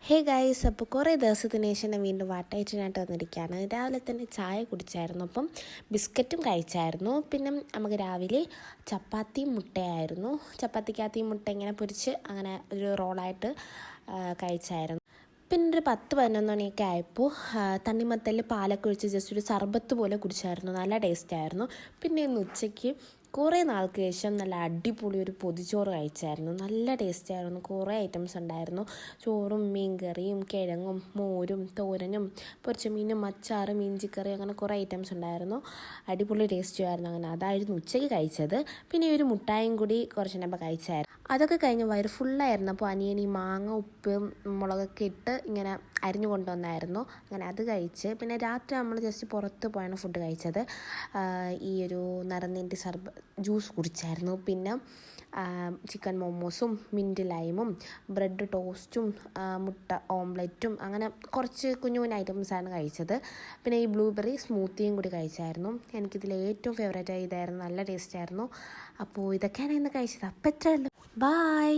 Hey guys, അപ്പോൾ കുറേ ദിവസത്തിന് ശേഷം ഞാൻ വീണ്ടും വാട്ടായിട്ടിനായിട്ട് വന്നിരിക്കുകയാണ്. രാവിലെ തന്നെ ചായ കുടിച്ചായിരുന്നു, അപ്പം ബിസ്ക്കറ്റും കഴിച്ചായിരുന്നു. പിന്നെ നമുക്ക് രാവിലെ ചപ്പാത്തിയും മുട്ടയായിരുന്നു. ചപ്പാത്തിക്കകത്ത് മുട്ട ഇങ്ങനെ പൊരിച്ച് അങ്ങനെ ഒരു റോളായിട്ട് കഴിച്ചായിരുന്നു. പിന്നെ ഒരു 10-11 മണിയൊക്കെ ആയപ്പോൾ തണ്ണിമത്തലിൽ പാലൊക്കെ ഒഴിച്ച് ജസ്റ്റ് ഒരു സർബത്ത് പോലെ കുടിച്ചായിരുന്നു. നല്ല ടേസ്റ്റായിരുന്നു. പിന്നെ ഇന്ന് ഉച്ചയ്ക്ക് കുറേ നാൾക്ക് ശേഷം നല്ല അടിപൊളി ഒരു പൊതിച്ചോറ് കഴിച്ചായിരുന്നു. നല്ല ടേസ്റ്റായിരുന്നു. കുറേ ഐറ്റംസ് ഉണ്ടായിരുന്നു. ചോറും മീൻകറിയും കിഴങ്ങും മോരും തോരനും പൊരിച്ച മീനും അച്ചാറും ഇഞ്ചിക്കറി, അങ്ങനെ കുറേ ഐറ്റംസ് ഉണ്ടായിരുന്നു. അടിപൊളി ടേസ്റ്റുമായിരുന്നു. അങ്ങനെ അതായിരുന്നു ഉച്ചയ്ക്ക് കഴിച്ചത്. പിന്നെ ഒരു മുട്ടായും കൂടി കുറച്ച് നേരം കഴിച്ചായിരുന്നു. അതൊക്കെ കഴിഞ്ഞ് വയറ് ഫുള്ളായിരുന്നു. അപ്പോൾ അനിയൻ ഈ മാങ്ങ ഉപ്പും മുളകൊക്കെ ഇട്ട് ഇങ്ങനെ അരിഞ്ഞു കൊണ്ടുവന്നായിരുന്നു. അങ്ങനെ അത് കഴിച്ച് പിന്നെ രാത്രി നമ്മൾ ജസ്റ്റ് പുറത്ത് പോയാണ് ഫുഡ് കഴിച്ചത്. ഈ ഒരു നറനീണ്ടി ജ്യൂസ് കുടിച്ചായിരുന്നു. പിന്നെ ചിക്കൻ മോമോസും മിൻറ്റ് ലൈമും ബ്രെഡ് ടോസ്റ്റും മുട്ട ഓംലെറ്റും അങ്ങനെ കുറച്ച് കുഞ്ഞു കുഞ്ഞു ഐറ്റംസാണ് കഴിച്ചത്. പിന്നെ ഈ ബ്ലൂബെറി സ്മൂത്തിയും കൂടി കഴിച്ചായിരുന്നു. എനിക്കിതിൽ ഏറ്റവും ഫേവറേറ്റ് ഇതായിരുന്നു. നല്ല ടേസ്റ്റായിരുന്നു. അപ്പോൾ ഇതൊക്കെയാണ് ഇന്ന് കഴിച്ചത്. അപ്പോൾ എത്രയേ ഉള്ളൂ. ബായ്.